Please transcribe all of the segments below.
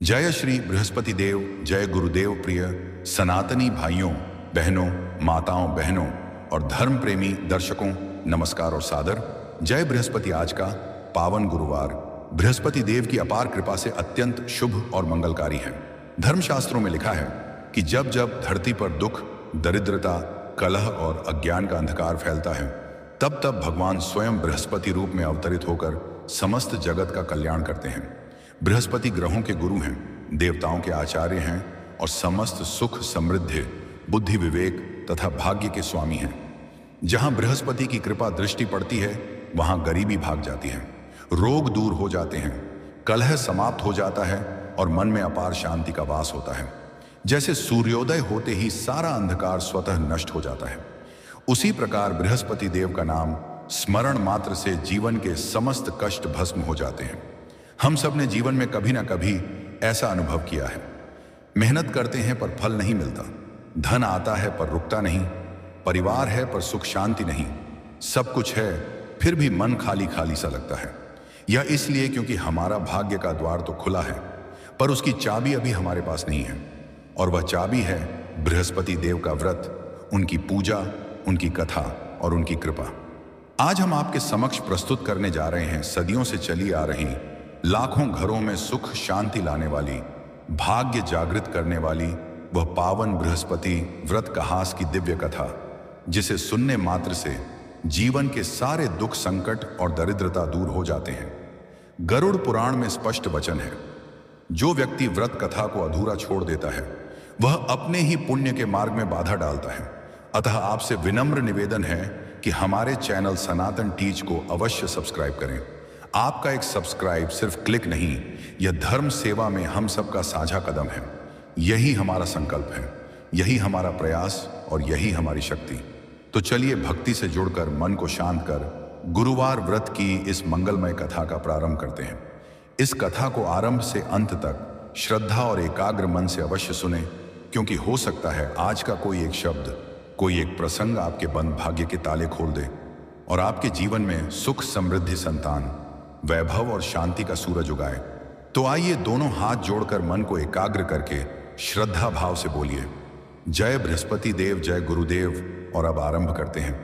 जय श्री बृहस्पति देव, जय गुरुदेव। प्रिय सनातनी भाइयों बहनों, माताओं बहनों और धर्म प्रेमी दर्शकों, नमस्कार और सादर जय बृहस्पति। आज का पावन गुरुवार बृहस्पति देव की अपार कृपा से अत्यंत शुभ और मंगलकारी है। धर्मशास्त्रों में लिखा है कि जब जब धरती पर दुख, दरिद्रता, कलह और अज्ञान का अंधकार फैलता है, तब तब भगवान स्वयं बृहस्पति रूप में अवतरित होकर समस्त जगत का कल्याण करते हैं। बृहस्पति ग्रहों के गुरु हैं, देवताओं के आचार्य हैं और समस्त सुख, समृद्धि, बुद्धि, विवेक तथा भाग्य के स्वामी हैं। जहां बृहस्पति की कृपा दृष्टि पड़ती है, वहां गरीबी भाग जाती है, रोग दूर हो जाते हैं, कलह समाप्त हो जाता है और मन में अपार शांति का वास होता है। जैसे सूर्योदय होते ही सारा अंधकार स्वतः नष्ट हो जाता है, उसी प्रकार बृहस्पति देव का नाम स्मरण मात्र से जीवन के समस्त कष्ट भस्म हो जाते हैं। हम सब ने जीवन में कभी ना कभी ऐसा अनुभव किया है। मेहनत करते हैं पर फल नहीं मिलता, धन आता है पर रुकता नहीं, परिवार है पर सुख शांति नहीं, सब कुछ है फिर भी मन खाली खाली सा लगता है। यह इसलिए क्योंकि हमारा भाग्य का द्वार तो खुला है, पर उसकी चाबी अभी हमारे पास नहीं है। और वह चाबी है बृहस्पति देव का व्रत, उनकी पूजा, उनकी कथा और उनकी कृपा। आज हम आपके समक्ष प्रस्तुत करने जा रहे हैं सदियों से चली आ रही, लाखों घरों में सुख शांति लाने वाली, भाग्य जागृत करने वाली वह पावन बृहस्पति व्रत कहास की दिव्य कथा, जिसे सुनने मात्र से जीवन के सारे दुख, संकट और दरिद्रता दूर हो जाते हैं। गरुड़ पुराण में स्पष्ट वचन है, जो व्यक्ति व्रत कथा को अधूरा छोड़ देता है, वह अपने ही पुण्य के मार्ग में बाधा डालता है। अतः आपसे विनम्र निवेदन है कि हमारे चैनल सनातन टीच को अवश्य सब्सक्राइब करें। आपका एक सब्सक्राइब सिर्फ क्लिक नहीं, यह धर्म सेवा में हम सबका साझा कदम है। यही हमारा संकल्प है, यही हमारा प्रयास और यही हमारी शक्ति। तो चलिए भक्ति से जुड़कर मन को शांत कर गुरुवार व्रत की इस मंगलमय कथा का प्रारंभ करते हैं। इस कथा को आरंभ से अंत तक श्रद्धा और एकाग्र मन से अवश्य सुने, क्योंकि हो सकता है आज का कोई एक शब्द, कोई एक प्रसंग आपके बंद भाग्य के ताले खोल दे और आपके जीवन में सुख, समृद्धि, संतान, वैभव और शांति का सूरज उगाए। तो आइए दोनों हाथ जोड़कर मन को एकाग्र करके श्रद्धा भाव से बोलिए, जय बृहस्पति देव, जय गुरुदेव। और अब आरंभ करते हैं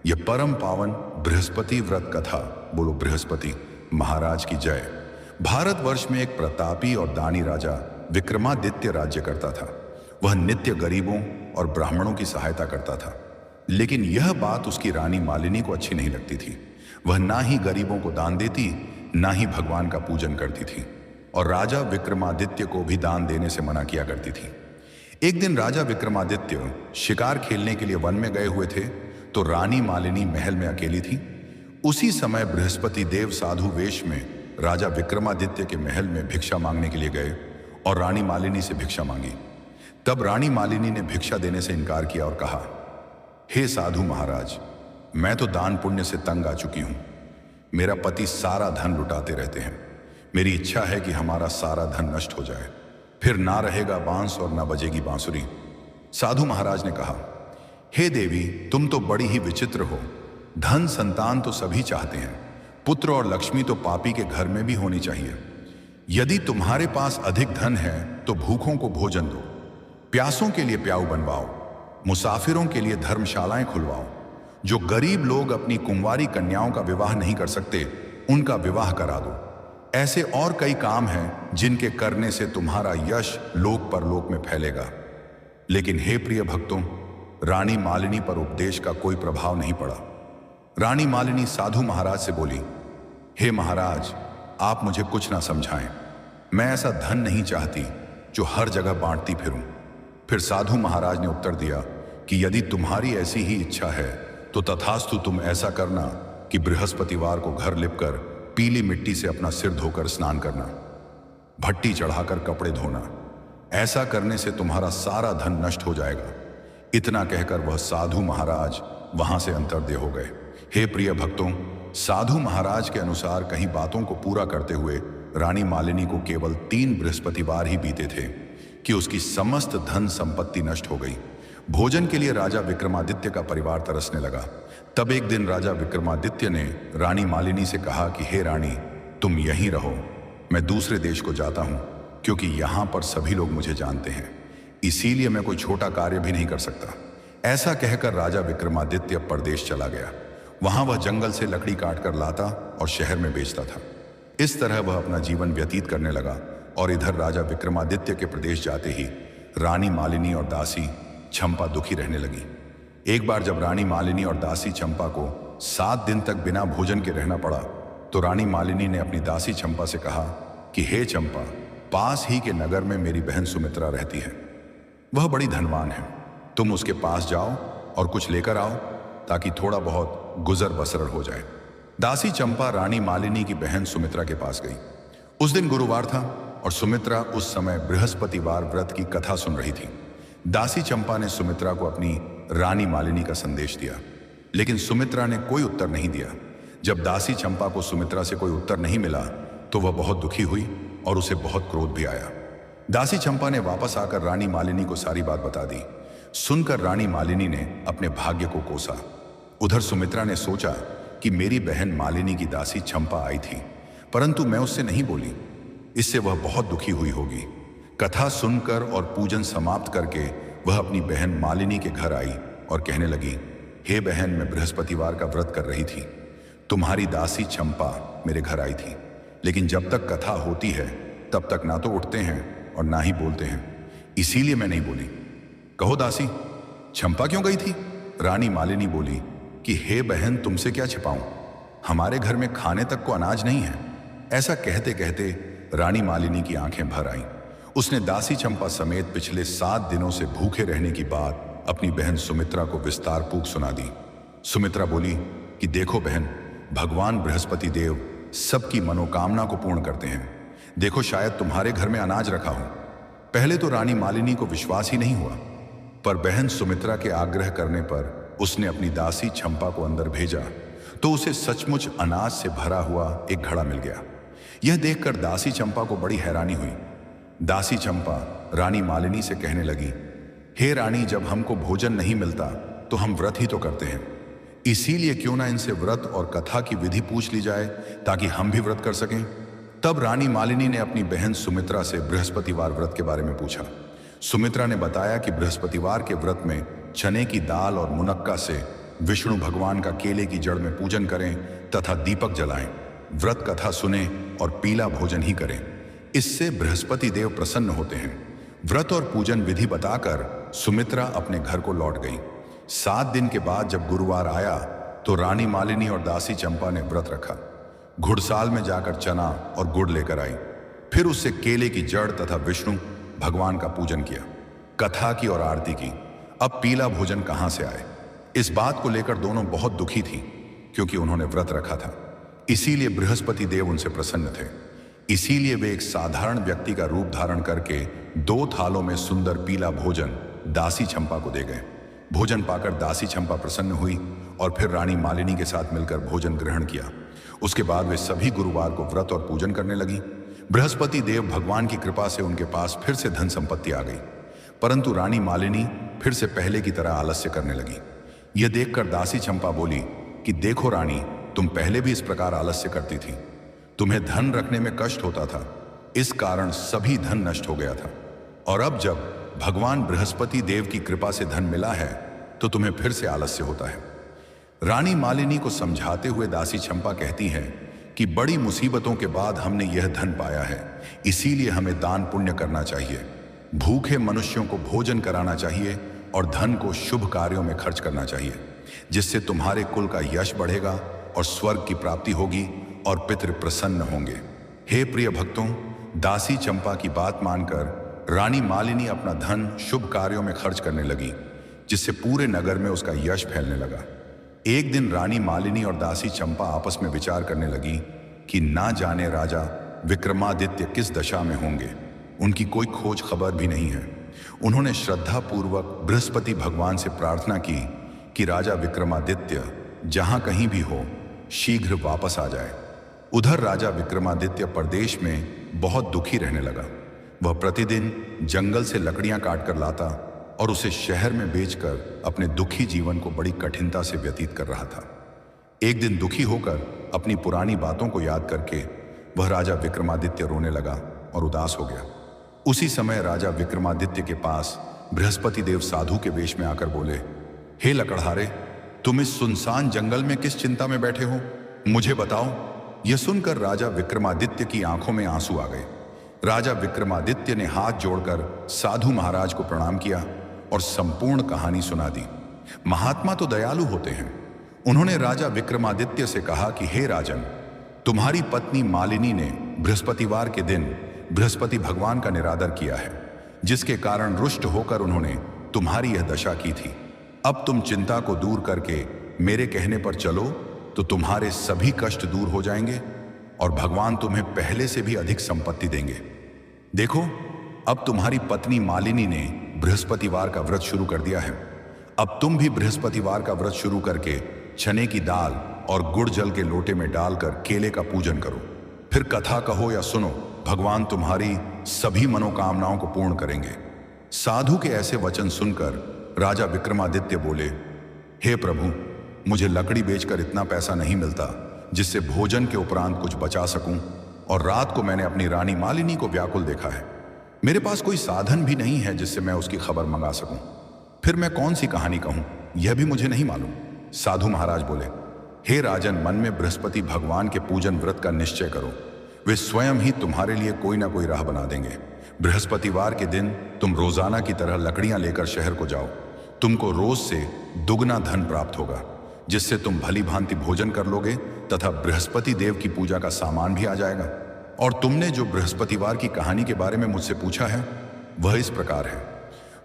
यह परम पावन बृहस्पति व्रत कथा। बोलो बृहस्पति महाराज की जय। भारतवर्ष में एक प्रतापी और दानी राजा विक्रमादित्य राज्य करता था। वह नित्य गरीबों और ब्राह्मणों की सहायता करता था, लेकिन यह बात उसकी रानी मालिनी को अच्छी नहीं लगती थी। वह ना ही गरीबों को दान देती, ना ही भगवान का पूजन करती थी, और राजा विक्रमादित्य को भी दान देने से मना किया करती थी। एक दिन राजा विक्रमादित्य शिकार खेलने के लिए वन में गए हुए थे, तो रानी मालिनी महल में अकेली थी। उसी समय बृहस्पति देव साधु वेश में राजा विक्रमादित्य के महल में भिक्षा मांगने के लिए गए और रानी मालिनी से भिक्षा मांगी। तब रानी मालिनी ने भिक्षा देने से इनकार किया और कहा, हे साधु महाराज, मैं तो दान पुण्य से तंग आ चुकी हूं। मेरा पति सारा धन लुटाते रहते हैं। मेरी इच्छा है कि हमारा सारा धन नष्ट हो जाए, फिर ना रहेगा बांस और ना बजेगी बांसुरी। साधु महाराज ने कहा, हे देवी, तुम तो बड़ी ही विचित्र हो। धन, संतान तो सभी चाहते हैं, पुत्र और लक्ष्मी तो पापी के घर में भी होनी चाहिए। यदि तुम्हारे पास अधिक धन है तो भूखों को भोजन दो, प्यासों के लिए प्याऊ बनवाओ, मुसाफिरों के लिए धर्मशालाएं खुलवाओ। जो गरीब लोग अपनी कुंवारी कन्याओं का विवाह नहीं कर सकते, उनका विवाह करा दो। ऐसे और कई काम हैं जिनके करने से तुम्हारा यश लोक परलोक में फैलेगा। लेकिन हे प्रिय भक्तों, रानी मालिनी पर उपदेश का कोई प्रभाव नहीं पड़ा। रानी मालिनी साधु महाराज से बोली, हे महाराज, आप मुझे कुछ ना समझाएं। मैं ऐसा धन नहीं चाहती जो हर जगह बांटती फिरूं। फिर साधु महाराज ने उत्तर दिया कि यदि तुम्हारी ऐसी ही इच्छा है तो तथास्तु, तुम ऐसा करना कि बृहस्पतिवार को घर लिपकर पीली मिट्टी से अपना सिर धोकर स्नान करना, भट्टी चढ़ाकर कपड़े धोना। ऐसा करने से तुम्हारा सारा धन नष्ट हो जाएगा। इतना कहकर वह साधु महाराज वहां से अंतर्ध्य हो गए। हे प्रिय भक्तों, साधु महाराज के अनुसार कहीं बातों को पूरा करते हुए रानी मालिनी को केवल 3 बृहस्पतिवार ही बीते थे कि उसकी समस्त धन संपत्ति नष्ट हो गई। भोजन के लिए राजा विक्रमादित्य का परिवार तरसने लगा। तब एक दिन राजा विक्रमादित्य ने रानी मालिनी से कहा कि हे रानी, तुम यहीं रहो, मैं दूसरे देश को जाता हूं, क्योंकि यहाँ पर सभी लोग मुझे जानते हैं, इसीलिए मैं कोई छोटा कार्य भी नहीं कर सकता। ऐसा कहकर राजा विक्रमादित्य परदेश चला गया। वहां वह जंगल से लकड़ी काट कर लाता और शहर में बेचता था। इस तरह वह अपना जीवन व्यतीत करने लगा। और इधर राजा विक्रमादित्य के प्रदेश जाते ही रानी मालिनी और दासी चंपा दुखी रहने लगी। एक बार जब रानी मालिनी और दासी चंपा को 7 दिन तक बिना भोजन के रहना पड़ा, तो रानी मालिनी ने अपनी दासी चंपा से कहा कि हे चंपा, पास ही के नगर में मेरी बहन सुमित्रा रहती है। वह बड़ी धनवान है। तुम उसके पास जाओ और कुछ लेकर आओ, ताकि थोड़ा बहुत गुजर बसर हो जाए। दासी चंपा रानी मालिनी की बहन सुमित्रा के पास गई। उस दिन गुरुवार था और सुमित्रा उस समय बृहस्पतिवार व्रत की कथा सुन रही थी। दासी चंपा ने सुमित्रा को अपनी रानी मालिनी का संदेश दिया, लेकिन सुमित्रा ने कोई उत्तर नहीं दिया। जब दासी चंपा को सुमित्रा से कोई उत्तर नहीं मिला, तो वह बहुत दुखी हुई और उसे बहुत क्रोध भी आया। दासी चंपा ने वापस आकर रानी मालिनी को सारी बात बता दी। सुनकर रानी मालिनी ने अपने भाग्य को कोसा। उधर सुमित्रा ने सोचा कि मेरी बहन मालिनी की दासी चंपा आई थी, परंतु मैं उससे नहीं बोली, इससे वह बहुत दुखी हुई होगी। कथा सुनकर और पूजन समाप्त करके वह अपनी बहन मालिनी के घर आई और कहने लगी, हे बहन, मैं बृहस्पतिवार का व्रत कर रही थी। तुम्हारी दासी चंपा मेरे घर आई थी, लेकिन जब तक कथा होती है तब तक ना तो उठते हैं और ना ही बोलते हैं, इसीलिए मैं नहीं बोली। कहो दासी, चंपा क्यों गई थी? रानी मालिनी बोली कि हे बहन, तुमसे क्या छिपाऊं, हमारे घर में खाने तक को अनाज नहीं है। ऐसा कहते कहते रानी मालिनी की आंखें भर आईं। उसने दासी चंपा समेत पिछले 7 दिनों से भूखे रहने की बात अपनी बहन सुमित्रा को विस्तारपूर्वक सुना दी। सुमित्रा बोली कि देखो बहन, भगवान बृहस्पति देव सबकी मनोकामना को पूर्ण करते हैं। देखो, शायद तुम्हारे घर में अनाज रखा हो। पहले तो रानी मालिनी को विश्वास ही नहीं हुआ, पर बहन सुमित्रा के आग्रह करने पर उसने अपनी दासी चंपा को अंदर भेजा, तो उसे सचमुच अनाज से भरा हुआ एक घड़ा मिल गया। यह देखकर दासी चंपा को बड़ी हैरानी हुई। दासी चंपा रानी मालिनी से कहने लगी, हे रानी, जब हमको भोजन नहीं मिलता तो हम व्रत ही तो करते हैं, इसीलिए क्यों ना इनसे व्रत और कथा की विधि पूछ ली जाए, ताकि हम भी व्रत कर सकें। तब रानी मालिनी ने अपनी बहन सुमित्रा से बृहस्पतिवार व्रत के बारे में पूछा। सुमित्रा ने बताया कि बृहस्पतिवार के व्रत में चने की दाल और मुनक्का से विष्णु भगवान का केले की जड़ में पूजन करें तथा दीपक जलाएं, व्रत कथा सुने और पीला भोजन ही करें। इससे बृहस्पति देव प्रसन्न होते हैं। व्रत और पूजन विधि बताकर सुमित्रा अपने घर को लौट गई। 7 दिन के बाद जब गुरुवार आया, तो रानी मालिनी और दासी चंपा ने व्रत रखा। घुड़साल में जाकर चना और गुड़ लेकर आई, फिर उससे केले की जड़ तथा विष्णु भगवान का पूजन किया, कथा की और आरती की। अब पीला भोजन कहां से आए? इस बात को लेकर दोनों बहुत दुखी थी, क्योंकि उन्होंने व्रत रखा था, इसीलिए बृहस्पति देव उनसे प्रसन्न थे। इसीलिए वे एक साधारण व्यक्ति का रूप धारण करके 2 थालों में सुंदर पीला भोजन दासी चंपा को दे गए। भोजन पाकर दासी चंपा प्रसन्न हुई और फिर रानी मालिनी के साथ मिलकर भोजन ग्रहण किया। उसके बाद वे सभी गुरुवार को व्रत और पूजन करने लगी। बृहस्पति देव भगवान की कृपा से उनके पास फिर से धन संपत्ति आ गई, परंतु रानी मालिनी फिर से पहले की तरह आलस्य करने लगी। यह देखकर दासी चंपा बोली कि देखो रानी, तुम पहले भी इस प्रकार आलस्य करती थी, तुम्हें धन रखने में कष्ट होता था, इस कारण सभी धन नष्ट हो गया था, और अब जब भगवान बृहस्पति देव की कृपा से धन मिला है तो तुम्हें फिर से आलस्य होता है। रानी मालिनी को समझाते हुए दासी चंपा कहती है कि बड़ी मुसीबतों के बाद हमने यह धन पाया है, इसीलिए हमें दान पुण्य करना चाहिए, भूखे मनुष्यों को भोजन कराना चाहिए और धन को शुभ कार्यों में खर्च करना चाहिए, जिससे तुम्हारे कुल का यश बढ़ेगा और स्वर्ग की प्राप्ति होगी और पितृ प्रसन्न होंगे। हे प्रिय भक्तों, दासी चंपा की बात मानकर रानी मालिनी अपना धन शुभ कार्यों में खर्च करने लगी, जिससे पूरे नगर में उसका यश फैलने लगा। एक दिन रानी मालिनी और दासी चंपा आपस में विचार करने लगी कि ना जाने राजा विक्रमादित्य किस दशा में होंगे, उनकी कोई खोज खबर भी नहीं है। उन्होंने श्रद्धापूर्वक बृहस्पति भगवान से प्रार्थना की कि राजा विक्रमादित्य जहां कहीं भी हो, शीघ्र वापस आ जाए। उधर राजा विक्रमादित्य प्रदेश में बहुत दुखी रहने लगा। वह प्रतिदिन जंगल से लकड़ियां काट कर लाता और उसे शहर में बेचकर अपने दुखी जीवन को बड़ी कठिनता से व्यतीत कर रहा था। एक दिन दुखी होकर अपनी पुरानी बातों को याद करके वह राजा विक्रमादित्य रोने लगा और उदास हो गया। उसी समय राजा विक्रमादित्य के पास बृहस्पति देव साधु के वेश में आकर बोले, हे लकड़हारे, तुम इस सुनसान जंगल में किस चिंता में बैठे हो, मुझे बताओ। यह सुनकर राजा विक्रमादित्य की आंखों में आंसू आ गए। राजा विक्रमादित्य ने हाथ जोड़कर साधु महाराज को प्रणाम किया और संपूर्ण कहानी सुना दी। महात्मा तो दयालु होते हैं। उन्होंने राजा विक्रमादित्य से कहा कि हे राजन, तुम्हारी पत्नी मालिनी ने बृहस्पतिवार के दिन बृहस्पति भगवान का निरादर किया है, जिसके कारण रुष्ट होकर उन्होंने तुम्हारी यह दशा की थी। अब तुम चिंता को दूर करके मेरे कहने पर चलो तो तुम्हारे सभी कष्ट दूर हो जाएंगे और भगवान तुम्हें पहले से भी अधिक संपत्ति देंगे। देखो, अब तुम्हारी पत्नी मालिनी ने बृहस्पतिवार का व्रत शुरू कर दिया है। अब तुम भी बृहस्पतिवार का व्रत शुरू करके चने की दाल और गुड़ जल के लोटे में डालकर केले का पूजन करो। फिर कथा कहो या सुनो, भगवान तुम्हारी सभी मनोकामनाओं को पूर्ण करेंगे। साधु के ऐसे वचन सुनकर राजा विक्रमादित्य बोले, हे प्रभु, मुझे लकड़ी बेचकर इतना पैसा नहीं मिलता जिससे भोजन के उपरांत कुछ बचा सकूं, और रात को मैंने अपनी रानी मालिनी को व्याकुल देखा है। मेरे पास कोई साधन भी नहीं है जिससे मैं उसकी खबर मंगा सकूं। फिर मैं कौन सी कहानी कहूं, यह भी मुझे नहीं मालूम। साधु महाराज बोले, हे राजन, मन में बृहस्पति भगवान के पूजन व्रत का निश्चय करो। वे स्वयं ही तुम्हारे लिए कोई ना कोई राह बना देंगे। बृहस्पतिवार के दिन तुम रोजाना की तरह लकड़ियां लेकर शहर को जाओ। तुमको रोज से दुगना धन प्राप्त होगा, जिससे तुम भली भांति भोजन कर लोगे तथा बृहस्पति देव की पूजा का सामान भी आ जाएगा। और तुमने जो बृहस्पतिवार की कहानी के बारे में मुझसे पूछा है, वह इस प्रकार है।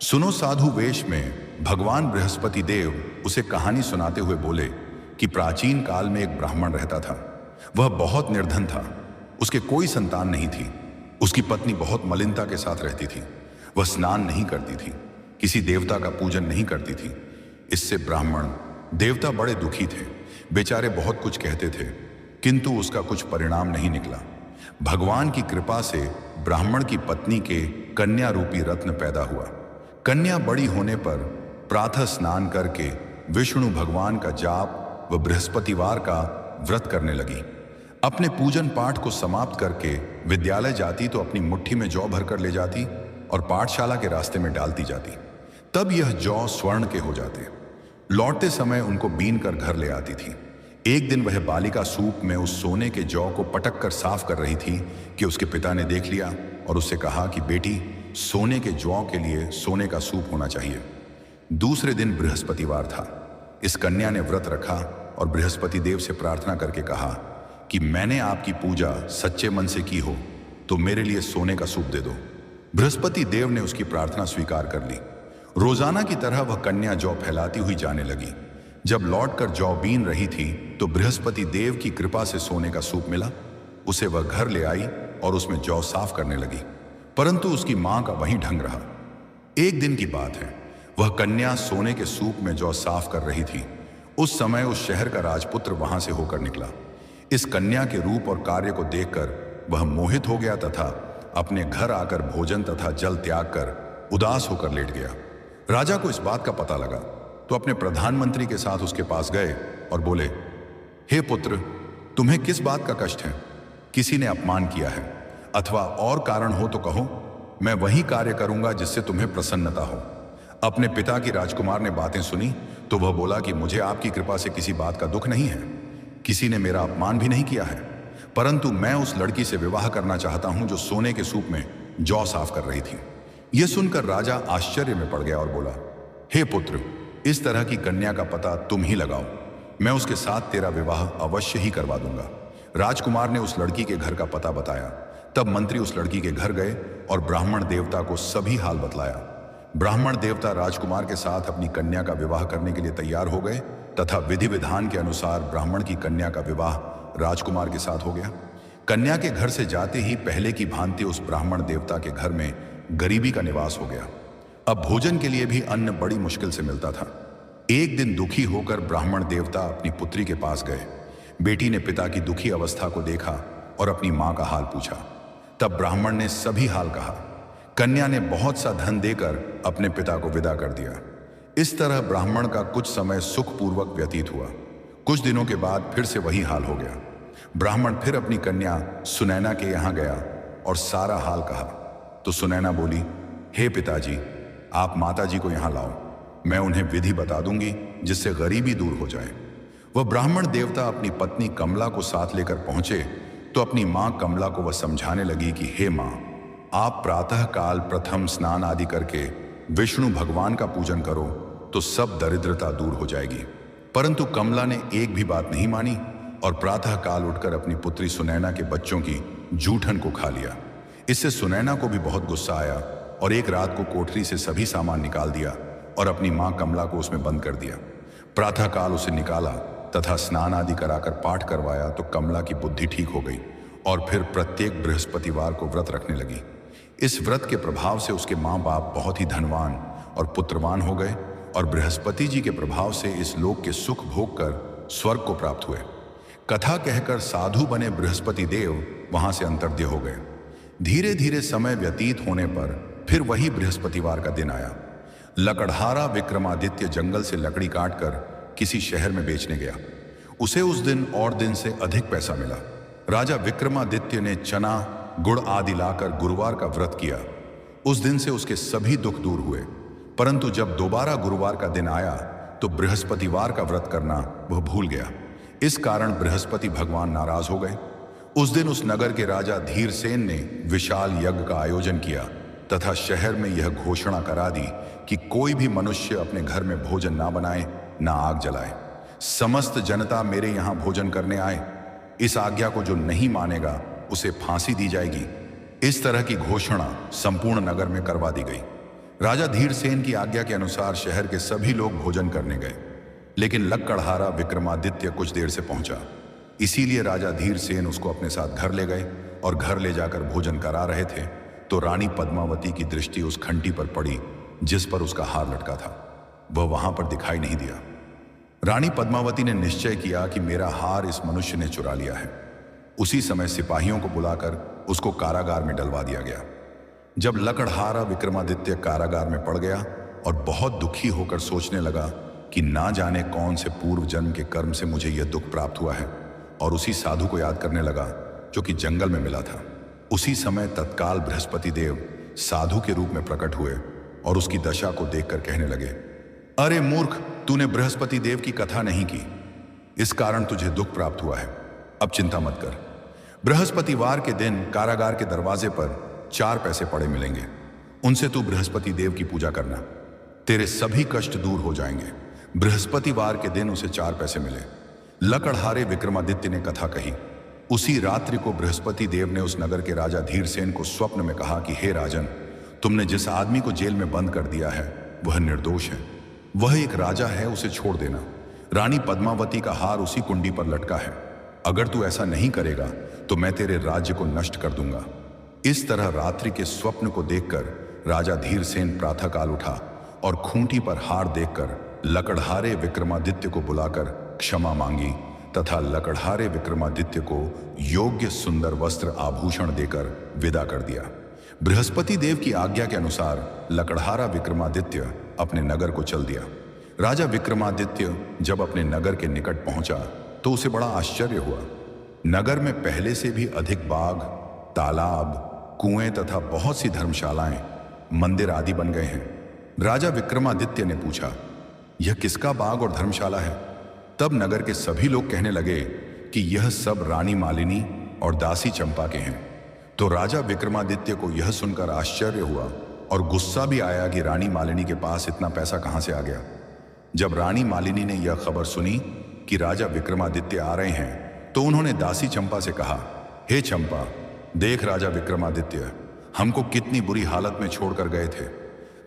सुनो, साधु वेश में भगवान बृहस्पति देव उसे कहानी सुनाते हुए बोले कि प्राचीन काल में एक ब्राह्मण रहता था। वह बहुत निर्धन था, उसके कोई संतान नहीं थी। उसकी पत्नी बहुत मलिनता के साथ रहती थी। वह स्नान नहीं करती थी, किसी देवता का पूजन नहीं करती थी। इससे ब्राह्मण देवता बड़े दुखी थे। बेचारे बहुत कुछ कहते थे, किंतु उसका कुछ परिणाम नहीं निकला। भगवान की कृपा से ब्राह्मण की पत्नी के कन्या रूपी रत्न पैदा हुआ। कन्या बड़ी होने पर प्रातः स्नान करके विष्णु भगवान का जाप व बृहस्पतिवार का व्रत करने लगी। अपने पूजन पाठ को समाप्त करके विद्यालय जाती तो अपनी मुट्ठी में जौ भरकर ले जाती और पाठशाला के रास्ते में डालती जाती। तब यह जौ स्वर्ण के हो जाते। लौटते समय उनको बीन कर घर ले आती थी। एक दिन वह बालिका सूप में उस सोने के जौ को पटक कर साफ कर रही थी कि उसके पिता ने देख लिया और उससे कहा कि बेटी, सोने के जौ के लिए सोने का सूप होना चाहिए। दूसरे दिन बृहस्पतिवार था। इस कन्या ने व्रत रखा और बृहस्पति देव से प्रार्थना करके कहा कि मैंने आपकी पूजा सच्चे मन से की हो तो मेरे लिए सोने का सूप दे दो। बृहस्पति देव ने उसकी प्रार्थना स्वीकार कर ली। रोजाना की तरह वह कन्या जौ फैलाती हुई जाने लगी। जब लौटकर जौ बीन रही थी तो बृहस्पति देव की कृपा से सोने का सूप मिला। उसे वह घर ले आई और उसमें जौ साफ करने लगी, परंतु उसकी मां का वहीं ढंग रहा। एक दिन की बात है, वह कन्या सोने के सूप में जौ साफ कर रही थी। उस समय उस शहर का राजपुत्र वहां से होकर निकला। इस कन्या के रूप और कार्य को देखकर वह मोहित हो गया तथा अपने घर आकर भोजन तथा जल त्याग कर उदास होकर लेट गया। राजा को इस बात का पता लगा तो अपने प्रधानमंत्री के साथ उसके पास गए और बोले, हे पुत्र, तुम्हें किस बात का कष्ट है? किसी ने अपमान किया है अथवा और कारण हो तो कहो, मैं वही कार्य करूंगा जिससे तुम्हें प्रसन्नता हो। अपने पिता की राजकुमार ने बातें सुनी तो वह बोला कि मुझे आपकी कृपा से किसी बात का दुख नहीं है। किसी ने मेरा अपमान भी नहीं किया है, परंतु मैं उस लड़की से विवाह करना चाहता हूं जो सोने के सूप में जौ साफ कर रही थी। यह सुनकर राजा आश्चर्य में पड़ गया और बोला, हे पुत्र, इस तरह की कन्या का पता तुम ही लगाओ। मैं उसके साथ तेरा विवाह अवश्य ही करवा दूंगा। राजकुमार ने उस लड़की के घर का पता बताया। तब मंत्री उस लड़की के घर गए और ब्राह्मण देवता को सभी हाल बतलाया। ब्राह्मण देवता राजकुमार के साथ अपनी कन्या का विवाह करने के लिए तैयार हो गए तथा विधि विधान के अनुसार ब्राह्मण की कन्या का विवाह राजकुमार के साथ हो गया। कन्या के घर से जाते ही पहले की भांति उस ब्राह्मण देवता के घर में गरीबी का निवास हो गया। अब भोजन के लिए भी अन्न बड़ी मुश्किल से मिलता था। एक दिन दुखी होकर ब्राह्मण देवता अपनी पुत्री के पास गए। बेटी ने पिता की दुखी अवस्था को देखा और अपनी मां का हाल पूछा। तब ब्राह्मण ने सभी हाल कहा। कन्या ने बहुत सा धन देकर अपने पिता को विदा कर दिया। इस तरह ब्राह्मण का कुछ समय सुखपूर्वक व्यतीत हुआ। कुछ दिनों के बाद फिर से वही हाल हो गया। ब्राह्मण फिर अपनी कन्या सुनैना के यहाँ गया और सारा हाल कहा तो सुनैना बोली, हे पिताजी, आप माताजी को यहां लाओ, मैं उन्हें विधि बता दूंगी जिससे गरीबी दूर हो जाए। वह ब्राह्मण देवता अपनी पत्नी कमला को साथ लेकर पहुंचे तो अपनी मां कमला को वह समझाने लगी कि हे मां, आप प्रातः काल प्रथम स्नान आदि करके विष्णु भगवान का पूजन करो तो सब दरिद्रता दूर हो जाएगी। परंतु कमला ने एक भी बात नहीं मानी और प्रातः काल उठकर अपनी पुत्री सुनैना के बच्चों की जूठन को खा लिया। इससे सुनैना को भी बहुत गुस्सा आया और एक रात को कोठरी से सभी सामान निकाल दिया और अपनी मां कमला को उसमें बंद कर दिया। प्रातःकाल उसे निकाला तथा स्नान आदि कराकर पाठ करवाया तो कमला की बुद्धि ठीक हो गई और फिर प्रत्येक बृहस्पतिवार को व्रत रखने लगी। इस व्रत के प्रभाव से उसके माँ बाप बहुत ही धनवान और पुत्रवान हो गए और बृहस्पति जी के प्रभाव से इस लोक के सुख भोग कर स्वर्ग को प्राप्त हुए। कथा कहकर साधु बने बृहस्पति देव वहां से अंतर्ध्य हो गए। धीरे धीरे समय व्यतीत होने पर फिर वही बृहस्पतिवार का दिन आया। लकड़हारा विक्रमादित्य जंगल से लकड़ी काटकर किसी शहर में बेचने गया। उसे उस दिन और दिन से अधिक पैसा मिला। राजा विक्रमादित्य ने चना गुड़ आदि लाकर गुरुवार का व्रत किया। उस दिन से उसके सभी दुख दूर हुए। परंतु जब दोबारा गुरुवार का दिन आया तो बृहस्पतिवार का व्रत करना वह भूल गया। इस कारण बृहस्पति भगवान नाराज हो गए। उस दिन उस नगर के राजा धीरसेन ने विशाल यज्ञ का आयोजन किया तथा शहर में यह घोषणा करा दी कि कोई भी मनुष्य अपने घर में भोजन ना बनाए, ना आग जलाए। समस्त जनता मेरे यहां भोजन करने आए। इस आज्ञा को जो नहीं मानेगा उसे फांसी दी जाएगी। इस तरह की घोषणा संपूर्ण नगर में करवा दी गई। राजा धीरसेन की आज्ञा के अनुसार शहर के सभी लोग भोजन करने गए, लेकिन लक्कड़हारा विक्रमादित्य कुछ देर से पहुंचा। इसीलिए राजा धीरसेन उसको अपने साथ घर ले गए और घर ले जाकर भोजन करा रहे थे तो रानी पद्मावती की दृष्टि उस घंटी पर पड़ी जिस पर उसका हार लटका था। वह वहां पर दिखाई नहीं दिया। रानी पद्मावती ने निश्चय किया कि मेरा हार इस मनुष्य ने चुरा लिया है। उसी समय सिपाहियों को बुलाकर उसको कारागार में डलवा दिया गया। जब लकड़हारा विक्रमादित्य कारागार में पड़ गया और बहुत दुखी होकर सोचने लगा कि ना जाने कौन से पूर्व जन्म के कर्म से मुझे यह दुख प्राप्त हुआ है, और उसी साधु को याद करने लगा जो कि जंगल में मिला था। उसी समय तत्काल बृहस्पति देव साधु के रूप में प्रकट हुए और उसकी दशा को देखकर कहने लगे, अरे मूर्ख, तूने बृहस्पति देव की कथा नहीं की, इस कारण तुझे दुख प्राप्त हुआ है। अब चिंता मत कर। बृहस्पतिवार के दिन कारागार के दरवाजे पर 4 पैसे पड़े मिलेंगे। उनसे तू बृहस्पति देव की पूजा करना, तेरे सभी कष्ट दूर हो जाएंगे। बृहस्पतिवार के दिन उसे 4 पैसे मिले। लकड़हारे विक्रमादित्य ने कथा कही। उसी रात्रि को बृहस्पति देव ने उस नगर के राजा धीरसेन को स्वप्न में कहा कि हे राजन, तुमने जिस आदमी को जेल में बंद कर दिया है वह निर्दोष है। वह एक राजा है, उसे छोड़ देना। रानी पद्मावती का हार उसी कुंडी पर लटका है। अगर तू ऐसा नहीं करेगा तो मैं तेरे राज्य को नष्ट कर दूंगा। इस तरह रात्रि के स्वप्न को देखकर राजा धीरसेन प्रातःकाल उठा और खूंटी पर हार देखकर लकड़हारे विक्रमादित्य को बुलाकर क्षमा मांगी तथा लकड़हारे विक्रमादित्य को योग्य सुंदर वस्त्र आभूषण देकर विदा कर दिया। बृहस्पति देव की आज्ञा के अनुसार लकड़हारा विक्रमादित्य अपने नगर को चल दिया। राजा विक्रमादित्य जब अपने नगर के निकट पहुंचा तो उसे बड़ा आश्चर्य हुआ। नगर में पहले से भी अधिक बाग, तालाब, कुएं तथा बहुत सी धर्मशालाएं, मंदिर आदि बन गए हैं। राजा विक्रमादित्य ने पूछा, यह किसका बाग और धर्मशाला है? तब नगर के सभी लोग कहने लगे कि यह सब रानी मालिनी और दासी चंपा के हैं। तो राजा विक्रमादित्य को यह सुनकर आश्चर्य हुआ और गुस्सा भी आया कि रानी मालिनी के पास इतना पैसा कहां से आ गया। जब रानी मालिनी ने यह खबर सुनी कि राजा विक्रमादित्य आ रहे हैं तो उन्होंने दासी चंपा से कहा, हे चंपा, देख राजा विक्रमादित्य हमको कितनी बुरी हालत में छोड़कर गए थे।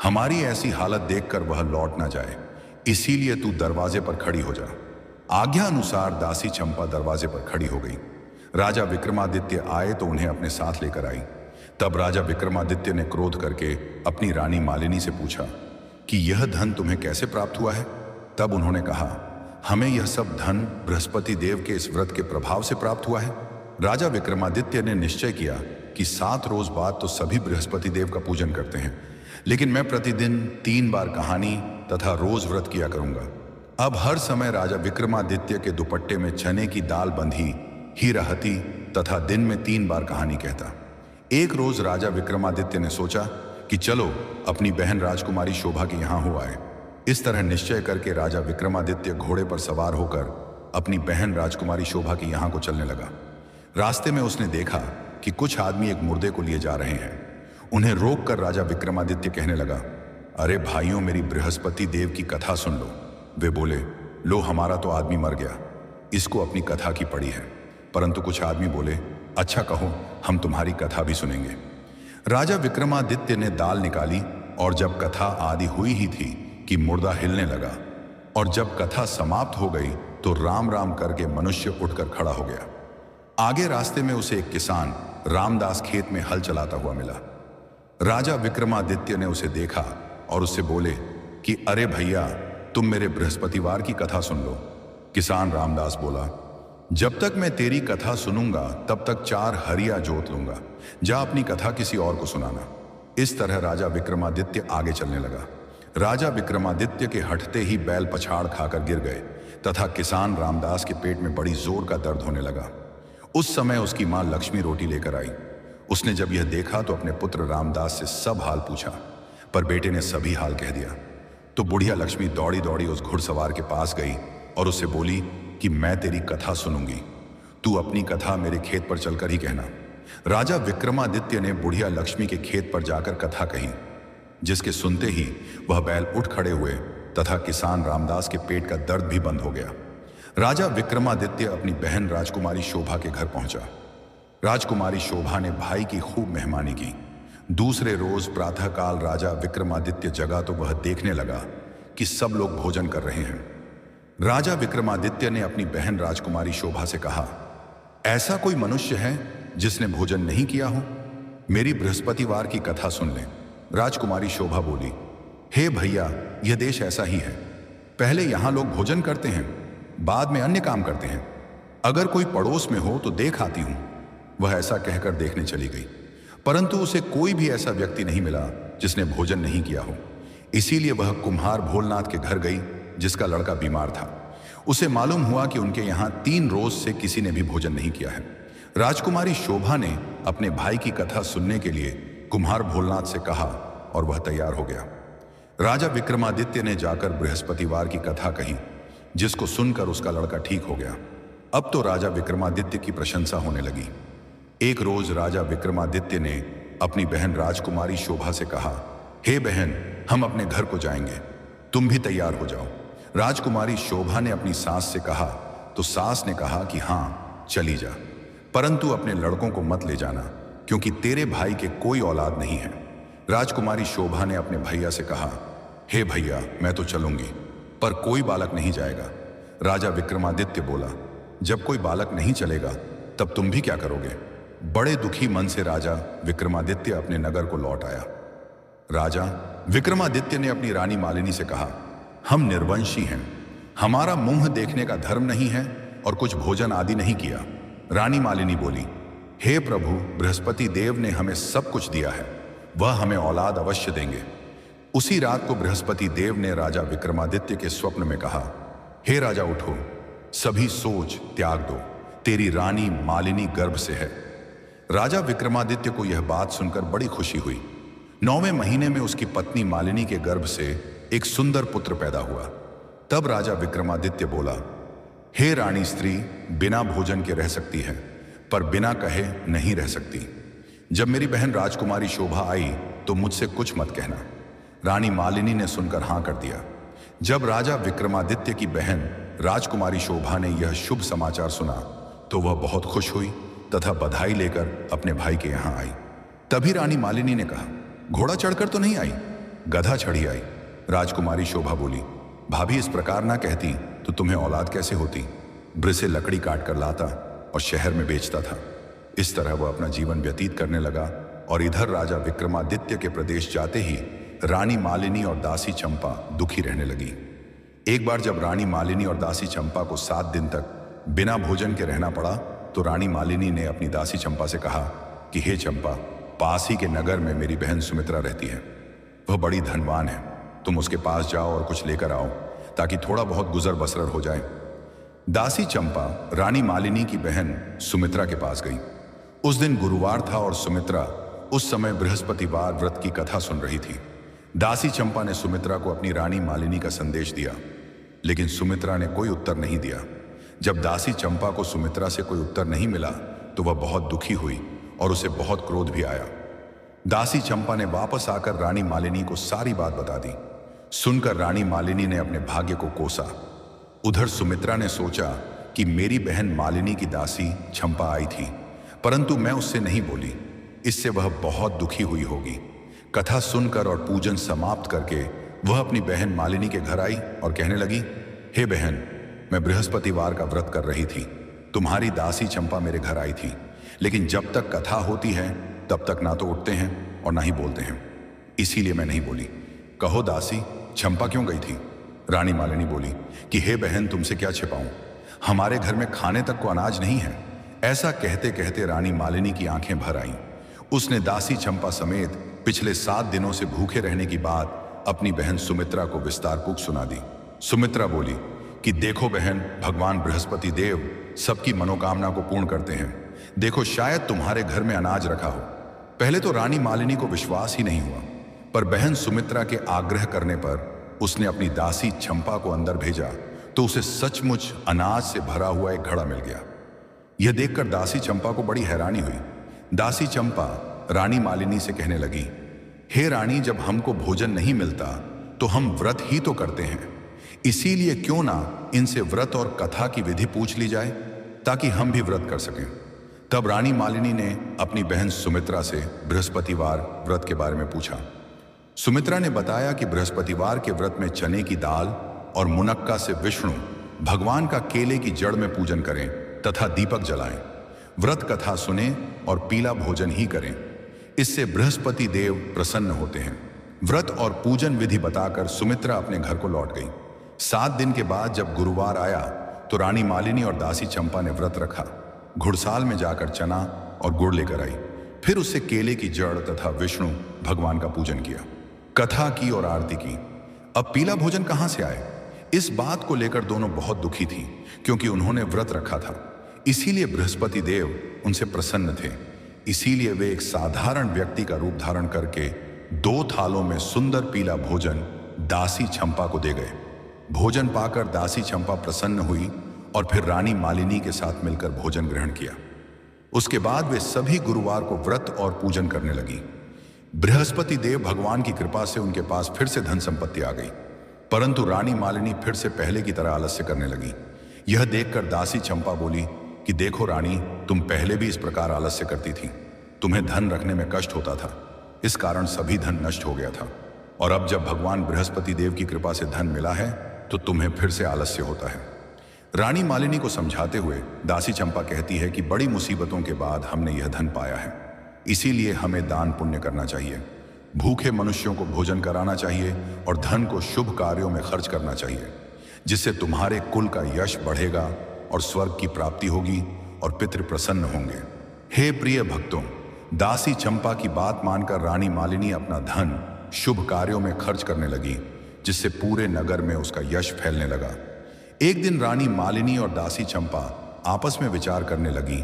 हमारी ऐसी हालत देखकर वह लौट ना जाए, इसीलिए तू दरवाजे पर खड़ी हो जा। आज्ञा अनुसार दासी चंपा दरवाजे पर खड़ी हो गई। राजा विक्रमादित्य आए तो उन्हें अपने साथ लेकर आई। तब राजा विक्रमादित्य ने क्रोध करके अपनी रानी मालिनी से पूछा कि यह धन तुम्हें कैसे प्राप्त हुआ है? तब उन्होंने कहा, हमें यह सब धन बृहस्पति देव के इस व्रत के प्रभाव से प्राप्त हुआ है। राजा विक्रमादित्य ने निश्चय किया कि 7 रोज बाद तो सभी बृहस्पति देव का पूजन करते हैं, लेकिन मैं प्रतिदिन 3 बार कहानी तथा रोज व्रत किया करूंगा। अब हर समय राजा विक्रमादित्य के दुपट्टे में चने की दाल बंधी ही रहती तथा दिन में 3 बार कहानी कहता। एक रोज राजा विक्रमादित्य ने सोचा कि चलो अपनी बहन राजकुमारी शोभा के यहाँ हो आए। इस तरह निश्चय करके राजा विक्रमादित्य घोड़े पर सवार होकर अपनी बहन राजकुमारी शोभा के यहाँ को चलने लगा। रास्ते में उसने देखा कि कुछ आदमी एक मुर्दे को लिए जा रहे हैं। उन्हें रोककर राजा विक्रमादित्य कहने लगा, अरे भाइयों, मेरी बृहस्पति देव की कथा सुन लो। वे बोले, लो हमारा तो आदमी मर गया, इसको अपनी कथा की पड़ी है। परंतु कुछ आदमी बोले, अच्छा कहो, हम तुम्हारी कथा भी सुनेंगे। राजा विक्रमादित्य ने दाल निकाली और जब कथा आदि हुई ही थी कि मुर्दा हिलने लगा, और जब कथा समाप्त हो गई तो राम राम करके मनुष्य उठकर खड़ा हो गया। आगे रास्ते में उसे एक किसान रामदास खेत में हल चलाता हुआ मिला। राजा विक्रमादित्य ने उसे देखा और उससे बोले कि अरे भैया, तुम मेरे बृहस्पतिवार की कथा सुन लो। किसान रामदास बोला, जब तक मैं तेरी कथा सुनूंगा तब तक 4 हरिया जोत लूंगा, जा अपनी कथा किसी और को सुनाना। इस तरह राजा विक्रमादित्य आगे चलने लगा। राजा विक्रमादित्य के हटते ही बैल पछाड़ खाकर गिर गए तथा किसान रामदास के पेट में बड़ी जोर का दर्द होने लगा। उस समय उसकी मां लक्ष्मी रोटी लेकर आई। उसने जब यह देखा तो अपने पुत्र रामदास से सब हाल पूछा, पर बेटे ने सभी हाल कह दिया। तो बुढ़िया लक्ष्मी दौड़ी दौड़ी उस घुड़सवार के पास गई और उससे बोली कि मैं तेरी कथा सुनूंगी, तू अपनी कथा मेरे खेत पर चलकर ही कहना। राजा विक्रमादित्य ने बुढ़िया लक्ष्मी के खेत पर जाकर कथा कही, जिसके सुनते ही वह बैल उठ खड़े हुए तथा किसान रामदास के पेट का दर्द भी बंद हो गया। राजा विक्रमादित्य अपनी बहन राजकुमारी शोभा के घर पहुंचा। राजकुमारी शोभा ने भाई की खूब मेहमानी की। दूसरे रोज प्रातःकाल राजा विक्रमादित्य जगा तो वह देखने लगा कि सब लोग भोजन कर रहे हैं। राजा विक्रमादित्य ने अपनी बहन राजकुमारी शोभा से कहा, ऐसा कोई मनुष्य है जिसने भोजन नहीं किया हो? मेरी बृहस्पतिवार की कथा सुन लें। राजकुमारी शोभा बोली, हे भैया, यह देश ऐसा ही है। पहले यहां लोग भोजन करते हैं, बाद में अन्य काम करते हैं। अगर कोई पड़ोस में हो तो देख आती हूं। वह ऐसा कहकर देखने चली गई, परंतु उसे कोई भी ऐसा व्यक्ति नहीं मिला जिसने भोजन नहीं किया हो। इसीलिए वह कुम्हार भोलनाथ के घर गई, जिसका लड़का बीमार था। उसे मालूम हुआ कि उनके यहां 3 रोज से किसी ने भी भोजन नहीं किया है। राजकुमारी शोभा ने अपने भाई की कथा सुनने के लिए कुम्हार भोलनाथ से कहा और वह तैयार हो गया। राजा विक्रमादित्य ने जाकर बृहस्पतिवार की कथा कही, जिसको सुनकर उसका लड़का ठीक हो गया। अब तो राजा विक्रमादित्य की प्रशंसा होने लगी। एक रोज राजा विक्रमादित्य ने अपनी बहन राजकुमारी शोभा से कहा, हे बहन, हम अपने घर को जाएंगे, तुम भी तैयार हो जाओ। राजकुमारी शोभा ने अपनी सास से कहा तो सास ने कहा कि हाँ, चली जा, परंतु अपने लड़कों को मत ले जाना, क्योंकि तेरे भाई के कोई औलाद नहीं है। राजकुमारी शोभा ने अपने भैया से कहा, हे भैया, मैं तो चलूंगी, पर कोई बालक नहीं जाएगा। राजा विक्रमादित्य बोला, जब कोई बालक नहीं चलेगा तब तुम भी क्या करोगे? बड़े दुखी मन से राजा विक्रमादित्य अपने नगर को लौट आया। राजा विक्रमादित्य ने अपनी रानी मालिनी से कहा, हम निर्वंशी हैं, हमारा मुंह देखने का धर्म नहीं है और कुछ भोजन आदि नहीं किया। रानी मालिनी बोली, हे प्रभु, बृहस्पति देव ने हमें सब कुछ दिया है, वह हमें औलाद अवश्य देंगे। उसी रात को बृहस्पति देव ने राजा विक्रमादित्य के स्वप्न में कहा, हे राजा, उठो, सभी सोच त्याग दो, तेरी रानी मालिनी गर्भ से है। राजा विक्रमादित्य को यह बात सुनकर बड़ी खुशी हुई। 9वें महीने में उसकी पत्नी मालिनी के गर्भ से एक सुंदर पुत्र पैदा हुआ। तब राजा विक्रमादित्य बोला, हे रानी स्त्री, बिना भोजन के रह सकती है, पर बिना कहे नहीं रह सकती। जब मेरी बहन राजकुमारी शोभा आई तो मुझसे कुछ मत कहना। रानी मालिनी ने सुनकर हां कर दिया। जब राजा विक्रमादित्य की बहन राजकुमारी शोभा ने यह शुभ समाचार सुना तो वह बहुत खुश हुई तथा बधाई लेकर अपने भाई के यहां आई। तभी रानी मालिनी ने कहा, घोड़ा चढ़कर तो नहीं आई, गधा चढ़ी आई। राजकुमारी शोभा बोली, भाभी, इस प्रकार ना कहती तो तुम्हें औलाद कैसे होती? ब्र से लकड़ी काट कर लाता और शहर में बेचता था। इस तरह वह अपना जीवन व्यतीत करने लगा। और इधर राजा विक्रमादित्य के प्रदेश जाते ही रानी मालिनी और दासी चंपा दुखी रहने लगी। एक बार जब रानी मालिनी और दासी चंपा को 7 दिन तक बिना भोजन के रहना पड़ा तो रानी मालिनी ने अपनी दासी चंपा से कहा कि हे चंपा, पास ही के नगर में मेरी बहन सुमित्रा रहती है, वह बड़ी धनवान है, तुम उसके पास जाओ और कुछ लेकर आओ ताकि थोड़ा बहुत गुजर बसर हो जाए। दासी चंपा रानी मालिनी की बहन सुमित्रा के पास गई। उस दिन गुरुवार था और सुमित्रा उस समय बृहस्पतिवार व्रत की कथा सुन रही थी। दासी चंपा ने सुमित्रा को अपनी रानी मालिनी का संदेश दिया, लेकिन सुमित्रा ने कोई उत्तर नहीं दिया। जब दासी चंपा को सुमित्रा से कोई उत्तर नहीं मिला तो वह बहुत दुखी हुई और उसे बहुत क्रोध भी आया। दासी चंपा ने वापस आकर रानी मालिनी को सारी बात बता दी। सुनकर रानी मालिनी ने अपने भाग्य को कोसा। उधर सुमित्रा ने सोचा कि मेरी बहन मालिनी की दासी चंपा आई थी, परंतु मैं उससे नहीं बोली, इससे वह बहुत दुखी हुई होगी। कथा सुनकर और पूजन समाप्त करके वह अपनी बहन मालिनी के घर आई और कहने लगी, हे बहन, मैं बृहस्पतिवार का व्रत कर रही थी। तुम्हारी दासी चंपा मेरे घर आई थी, लेकिन जब तक कथा होती है तब तक ना तो उठते हैं और ना ही बोलते हैं, इसीलिए मैं नहीं बोली। कहो दासी, चंपा क्यों गई थी? रानी मालिनी बोली कि हे बहन, तुमसे क्या छिपाऊं, हमारे घर में खाने तक को अनाज नहीं है। ऐसा कहते कहते रानी मालिनी की आंखें भर आईं। उसने दासी चंपा समेत पिछले 7 दिनों से भूखे रहने की बात अपनी बहन सुमित्रा को विस्तारपूर्वक सुना दी। सुमित्रा बोली कि देखो बहन, भगवान बृहस्पति देव सबकी मनोकामना को पूर्ण करते हैं। देखो, शायद तुम्हारे घर में अनाज रखा हो। पहले तो रानी मालिनी को विश्वास ही नहीं हुआ, पर बहन सुमित्रा के आग्रह करने पर उसने अपनी दासी चंपा को अंदर भेजा तो उसे सचमुच अनाज से भरा हुआ एक घड़ा मिल गया। यह देखकर दासी चंपा को बड़ी हैरानी हुई। दासी चंपा रानी मालिनी से कहने लगी, हे रानी, जब हमको भोजन नहीं मिलता तो हम व्रत ही तो करते हैं, इसीलिए क्यों ना इनसे व्रत और कथा की विधि पूछ ली जाए ताकि हम भी व्रत कर सकें। तब रानी मालिनी ने अपनी बहन सुमित्रा से बृहस्पतिवार व्रत के बारे में पूछा। सुमित्रा ने बताया कि बृहस्पतिवार के व्रत में चने की दाल और मुनक्का से विष्णु भगवान का केले की जड़ में पूजन करें तथा दीपक जलाएं, व्रत कथा सुने और पीला भोजन ही करें, इससे बृहस्पति देव प्रसन्न होते हैं। व्रत और पूजन विधि बताकर सुमित्रा अपने घर को लौट गई। 7 दिन के बाद जब गुरुवार आया तो रानी मालिनी और दासी चंपा ने व्रत रखा। घुड़साल में जाकर चना और गुड़ लेकर आई, फिर उससे केले की जड़ तथा विष्णु भगवान का पूजन किया, कथा की और आरती की। अब पीला भोजन कहां से आए, इस बात को लेकर दोनों बहुत दुखी थी, क्योंकि उन्होंने व्रत रखा था, इसीलिए बृहस्पति देव उनसे प्रसन्न थे। इसीलिए वे एक साधारण व्यक्ति का रूप धारण करके 2 थालों में सुंदर पीला भोजन दासी चंपा को दे गए। भोजन पाकर दासी चंपा प्रसन्न हुई और फिर रानी मालिनी के साथ मिलकर भोजन ग्रहण किया। उसके बाद वे सभी गुरुवार को व्रत और पूजन करने लगी। बृहस्पति देव भगवान की कृपा से उनके पास फिर से धन संपत्ति आ गई, परंतु रानी मालिनी फिर से पहले की तरह आलस्य करने लगी। यह देखकर दासी चंपा बोली कि देखो रानी, तुम पहले भी इस प्रकार आलस्य करती थी, तुम्हें धन रखने में कष्ट होता था, इस कारण सभी धन नष्ट हो गया था, और अब जब भगवान बृहस्पति देव की कृपा से धन मिला है तो तुम्हें फिर से आलस्य होता है। रानी मालिनी को समझाते हुए दासी चंपा कहती है कि बड़ी मुसीबतों के बाद हमने यह धन पाया है, इसीलिए हमें दान पुण्य करना चाहिए, भूखे मनुष्यों को भोजन कराना चाहिए और धन को शुभ कार्यों में खर्च करना चाहिए, जिससे तुम्हारे कुल का यश बढ़ेगा और स्वर्ग की प्राप्ति होगी और पितृ प्रसन्न होंगे। हे प्रिय भक्तों, दासी चंपा की बात मानकर रानी मालिनी अपना धन शुभ कार्यों में खर्च करने लगी, जिससे पूरे नगर में उसका यश फैलने लगा। एक दिन रानी मालिनी और दासी चंपा आपस में विचार करने लगी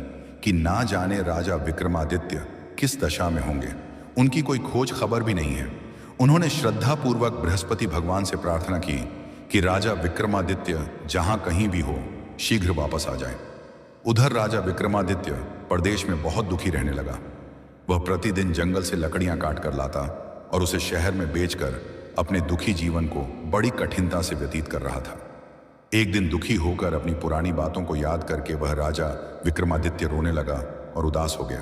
कि ना जाने राजा विक्रमादित्य किस दशा में होंगे, उनकी कोई खोज खबर भी नहीं है। उन्होंने श्रद्धापूर्वक बृहस्पति भगवान से प्रार्थना की कि राजा विक्रमादित्य जहां कहीं भी हो शीघ्र वापस आ जाए। उधर राजा विक्रमादित्य प्रदेश में बहुत दुखी रहने लगा। वह प्रतिदिन जंगल से लकड़ियां काट कर लाता और उसे शहर में बेचकर अपने दुखी जीवन को बड़ी कठिनता से व्यतीत कर रहा था। एक दिन दुखी होकर अपनी पुरानी बातों को याद करके वह राजा विक्रमादित्य रोने लगा और उदास हो गया।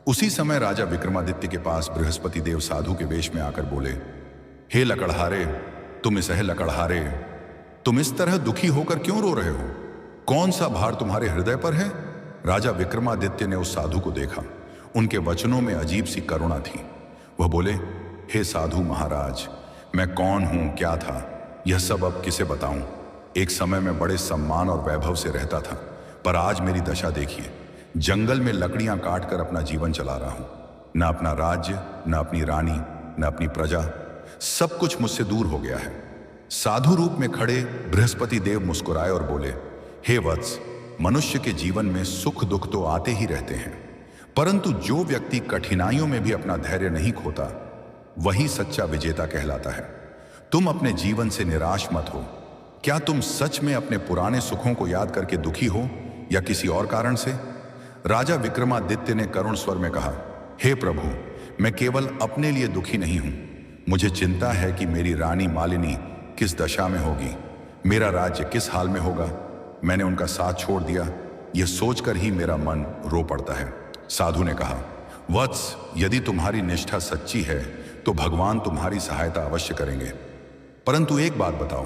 उसी समय राजा विक्रमादित्य के पास बृहस्पति देव साधु के वेश में आकर बोले, हे लकड़हारे, तुम इसह लकड़हारे, तुम इस तरह दुखी होकर क्यों रो रहे हो? कौन सा भार तुम्हारे हृदय पर है? राजा विक्रमादित्य ने उस साधु को देखा। उनके वचनों में अजीब सी करुणा थी। वह बोले, हे साधु महाराज, मैं कौन हूं, क्या था, यह सब अब किसे बताऊं? एक समय मैं बड़े सम्मान और वैभव से रहता था, पर आज मेरी दशा देखिए, जंगल में लकड़ियां काटकर अपना जीवन चला रहा हूं। न अपना राज्य, न अपनी रानी, न अपनी प्रजा, सब कुछ मुझसे दूर हो गया है। साधु रूप में खड़े बृहस्पति देव मुस्कुराए और बोले, हे वत्स, मनुष्य के जीवन में सुख दुख तो आते ही रहते हैं, परंतु जो व्यक्ति कठिनाइयों में भी अपना धैर्य नहीं खोता, वही सच्चा विजेता कहलाता है। तुम अपने जीवन से निराश मत हो। क्या तुम सच में अपने पुराने सुखों को याद करके दुखी हो या किसी और कारण से? राजा विक्रमादित्य ने करुण स्वर में कहा, हे प्रभु, मैं केवल अपने लिए दुखी नहीं हूं। मुझे चिंता है कि मेरी रानी मालिनी किस दशा में होगी, मेरा राज्य किस हाल में होगा। मैंने उनका साथ छोड़ दिया, यह सोचकर ही मेरा मन रो पड़ता है। साधु ने कहा, वत्स, यदि तुम्हारी निष्ठा सच्ची है तो भगवान तुम्हारी सहायता अवश्य करेंगे। परंतु एक बात बताओ,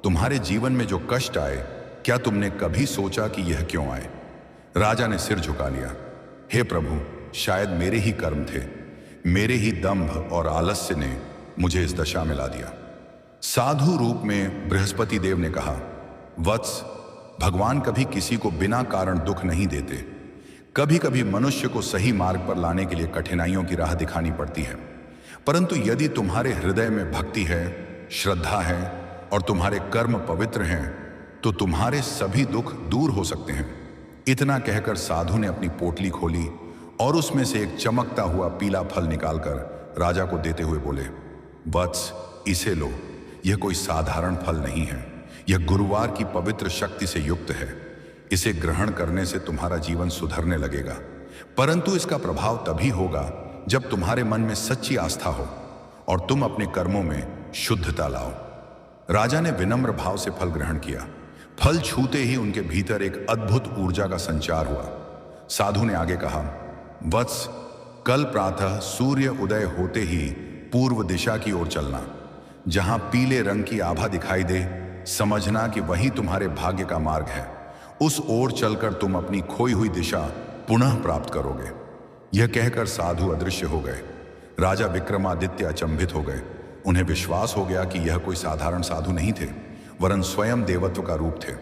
तुम्हारे जीवन में जो कष्ट आए, क्या तुमने कभी सोचा कि यह क्यों आए? राजा ने सिर झुका लिया। हे प्रभु, शायद मेरे ही कर्म थे, मेरे ही दंभ और आलस्य ने मुझे इस दशा में ला दिया। साधु रूप में बृहस्पति देव ने कहा, वत्स, भगवान कभी किसी को बिना कारण दुख नहीं देते। कभी कभी मनुष्य को सही मार्ग पर लाने के लिए कठिनाइयों की राह दिखानी पड़ती है, परंतु यदि तुम्हारे हृदय में भक्ति है, श्रद्धा है और तुम्हारे कर्म पवित्र हैं, तो तुम्हारे सभी दुख दूर हो सकते हैं। इतना कहकर साधु ने अपनी पोटली खोली और उसमें से एक चमकता हुआ पीला फल निकालकर राजा को देते हुए बोले, वत्स, इसे लो। यह कोई साधारण फल नहीं है, यह गुरुवार की पवित्र शक्ति से युक्त है। इसे ग्रहण करने से तुम्हारा जीवन सुधरने लगेगा, परंतु इसका प्रभाव तभी होगा जब तुम्हारे मन में सच्ची आस्था हो और तुम अपने कर्मों में शुद्धता लाओ। राजा ने विनम्र भाव से फल ग्रहण किया। फल छूते ही उनके भीतर एक अद्भुत ऊर्जा का संचार हुआ। साधु ने आगे कहा, वत्स, कल प्रातः सूर्य उदय होते ही पूर्व दिशा की ओर चलना। जहां पीले रंग की आभा दिखाई दे, समझना कि वही तुम्हारे भाग्य का मार्ग है। उस ओर चलकर तुम अपनी खोई हुई दिशा पुनः प्राप्त करोगे। यह कहकर साधु अदृश्य हो गए। राजा विक्रमादित्य अचंभित हो गए। उन्हें विश्वास हो गया कि यह कोई साधारण साधु नहीं थे, वरन स्वयं देवत्व का रूप थे।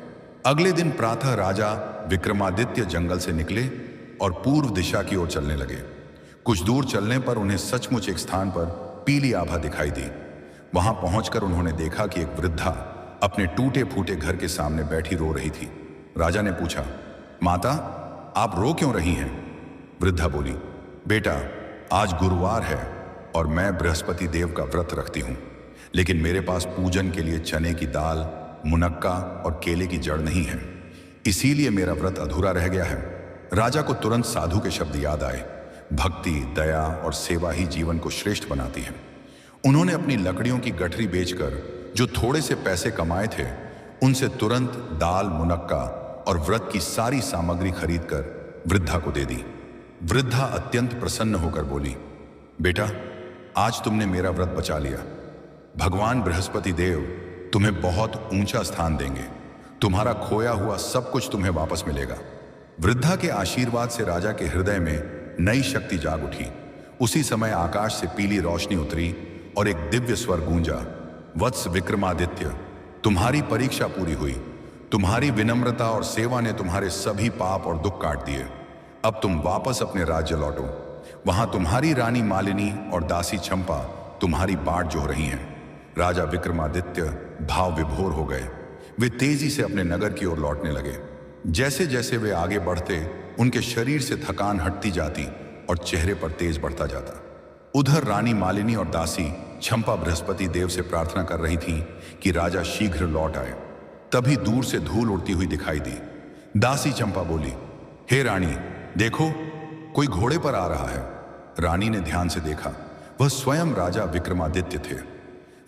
अगले दिन प्रातः राजा विक्रमादित्य जंगल से निकले और पूर्व दिशा की ओर चलने लगे। कुछ दूर चलने पर उन्हें सचमुच एक स्थान पर पीली आभा दिखाई दी। वहां पहुंचकर उन्होंने देखा कि एक वृद्धा अपने टूटे फूटे घर के सामने बैठी रो रही थी। राजा ने पूछा, माता, आप रो क्यों रही हैं? वृद्धा बोली, बेटा, आज गुरुवार है और मैं बृहस्पति देव का व्रत रखती हूं, लेकिन मेरे पास पूजन के लिए चने की दाल, मुनक्का और केले की जड़ नहीं है, इसीलिए मेरा व्रत अधूरा रह गया है। राजा को तुरंत साधु के शब्द याद आए, भक्ति, दया और सेवा ही जीवन को श्रेष्ठ बनाती है। उन्होंने अपनी लकड़ियों की गठरी बेचकर जो थोड़े से पैसे कमाए थे, उनसे तुरंत दाल, मुनक्का और व्रत की सारी सामग्री खरीदकर वृद्धा को दे दी। वृद्धा अत्यंत प्रसन्न होकर बोली, बेटा, आज तुमने मेरा व्रत बचा लिया। भगवान बृहस्पति देव तुम्हें बहुत ऊंचा स्थान देंगे। तुम्हारा खोया हुआ सब कुछ तुम्हें वापस मिलेगा। वृद्धा के आशीर्वाद से राजा के हृदय में नई शक्ति जाग उठी। उसी समय आकाश से पीली रोशनी उतरी और एक दिव्य स्वर गूंजा, वत्स विक्रमादित्य, तुम्हारी परीक्षा पूरी हुई। तुम्हारी विनम्रता और सेवा ने तुम्हारे सभी पाप और दुख काट दिए। अब तुम वापस अपने राज्य लौटो। वहां तुम्हारी रानी मालिनी और दासी चंपा तुम्हारी बाट जोह रही हैं। राजा विक्रमादित्य भाव विभोर हो गए। वे तेजी से अपने नगर की ओर लौटने लगे। जैसे जैसे वे आगे बढ़ते, उनके शरीर से थकान हटती जाती और चेहरे पर तेज बढ़ता जाता। उधर रानी मालिनी और दासी चंपा बृहस्पति देव से प्रार्थना कर रही थीं कि राजा शीघ्र लौट आए। तभी दूर से धूल उड़ती हुई दिखाई दी। दासी चंपा बोली, हे रानी, देखो, कोई घोड़े पर आ रहा है। रानी ने ध्यान से देखा, वह स्वयं राजा विक्रमादित्य थे।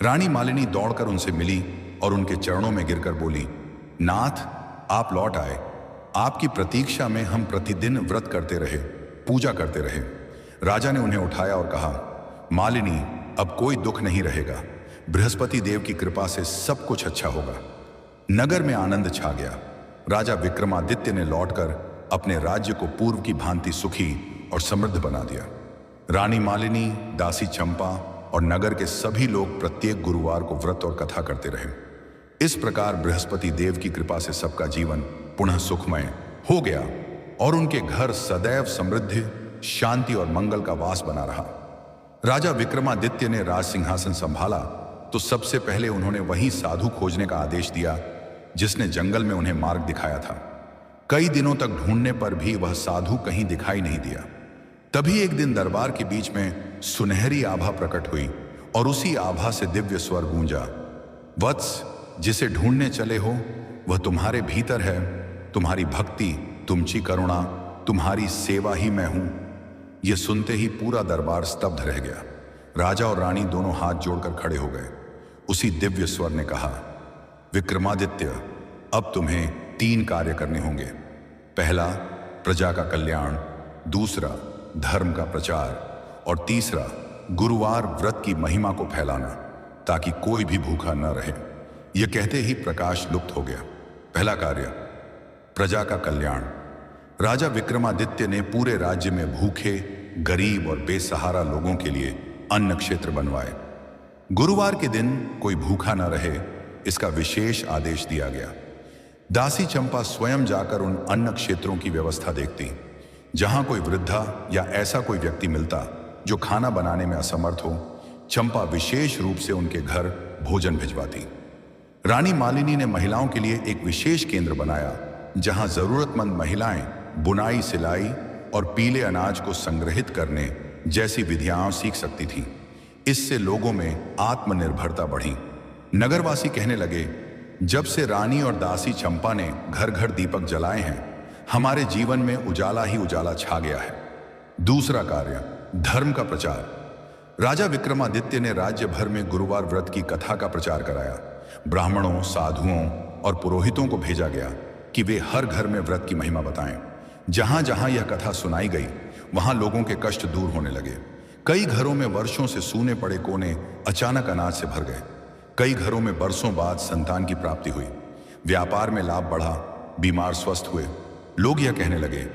रानी मालिनी दौड़कर उनसे मिली और उनके चरणों में गिरकर बोली, नाथ, आप लौट आए। आपकी प्रतीक्षा में हम प्रतिदिन व्रत करते रहे, पूजा करते रहे। राजा ने उन्हें उठाया और कहा, मालिनी, अब कोई दुख नहीं रहेगा। बृहस्पति देव की कृपा से सब कुछ अच्छा होगा। नगर में आनंद छा गया। राजा विक्रमादित्य ने लौटकर अपने राज्य को पूर्व की भांति सुखी और समृद्ध बना दिया। रानी मालिनी, दासी चंपा और नगर के सभी लोग प्रत्येक गुरुवार को व्रत और कथा करते रहे। इस प्रकार बृहस्पति देव की कृपा से सबका जीवन पुनः सुखमय हो गया और उनके घर सदैव समृद्धि, शांति और मंगल का वास बना रहा। राजा विक्रमादित्य ने राज सिंहासन संभाला तो सबसे पहले उन्होंने वही साधु खोजने का आदेश दिया जिसने जंगल में उन्हें मार्ग दिखाया था। कई दिनों तक ढूंढने पर भी वह साधु कहीं दिखाई नहीं दिया। तभी एक दिन दरबार के बीच में सुनहरी आभा प्रकट हुई और उसी आभा से दिव्य स्वर गूंजा, वत्स, जिसे ढूंढने चले हो वह तुम्हारे भीतर है। तुम्हारी भक्ति, तुमची करुणा, तुम्हारी सेवा ही मैं हूं। यह सुनते ही पूरा दरबार स्तब्ध रह गया। राजा और रानी दोनों हाथ जोड़कर खड़े हो गए। उसी दिव्य स्वर ने कहा, विक्रमादित्य, अब तुम्हें 3 कार्य करने होंगे। पहला, प्रजा का कल्याण, दूसरा, धर्म का प्रचार और तीसरा, गुरुवार व्रत की महिमा को फैलाना ताकि कोई भी भूखा न रहे। यह कहते ही प्रकाश लुप्त हो गया। पहला कार्य, प्रजा का कल्याण। राजा विक्रमादित्य ने पूरे राज्य में भूखे, गरीब और बेसहारा लोगों के लिए अन्न क्षेत्र बनवाए। गुरुवार के दिन कोई भूखा न रहे, इसका विशेष आदेश दिया गया। दासी चंपा स्वयं जाकर उन अन्न क्षेत्रों की व्यवस्था देखती। जहां कोई वृद्धा या ऐसा कोई व्यक्ति मिलता जो खाना बनाने में असमर्थ हो, चंपा विशेष रूप से उनके घर भोजन भिजवाती। रानी मालिनी ने महिलाओं के लिए एक विशेष केंद्र बनाया जहां जरूरतमंद महिलाएं बुनाई, सिलाई और पीले अनाज को संग्रहित करने जैसी विधियां सीख सकती थीं। इससे लोगों में आत्मनिर्भरता बढ़ी। नगरवासी कहने लगे, जब से रानी और दासी चंपा ने घर घर दीपक जलाए हैं, हमारे जीवन में उजाला ही उजाला छा गया है। दूसरा कार्य, धर्म का प्रचार। राजा विक्रमादित्य ने राज्य भर में गुरुवार व्रत की कथा का प्रचार कराया। ब्राह्मणों, साधुओं और पुरोहितों को भेजा गया कि वे हर घर में व्रत की महिमा बताएं। जहां जहां यह कथा सुनाई गई, वहां लोगों के कष्ट दूर होने लगे। कई घरों में वर्षों से सूने पड़े कोने अचानक अनाज से भर गए। कई घरों में बरसों बाद संतान की प्राप्ति हुई। व्यापार में लाभ बढ़ा, बीमार स्वस्थ हुए। लोग यह कहने लगे,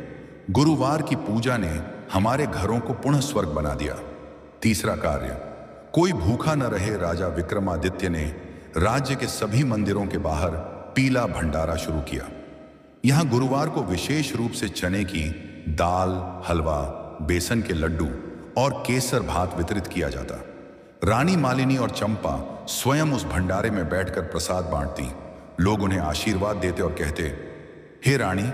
गुरुवार की पूजा ने हमारे घरों को पुनः स्वर्ग बना दिया। तीसरा कार्य, कोई भूखा न रहे। राजा विक्रमादित्य ने राज्य के सभी मंदिरों के बाहर पीला भंडारा शुरू किया। यहां गुरुवार को विशेष रूप से चने की दाल, हलवा, बेसन के लड्डू और केसर भात वितरित किया जाता। रानी मालिनी और चंपा स्वयं उस भंडारे में बैठकर प्रसाद बांटती। लोग उन्हें आशीर्वाद देते और कहते, हे रानी,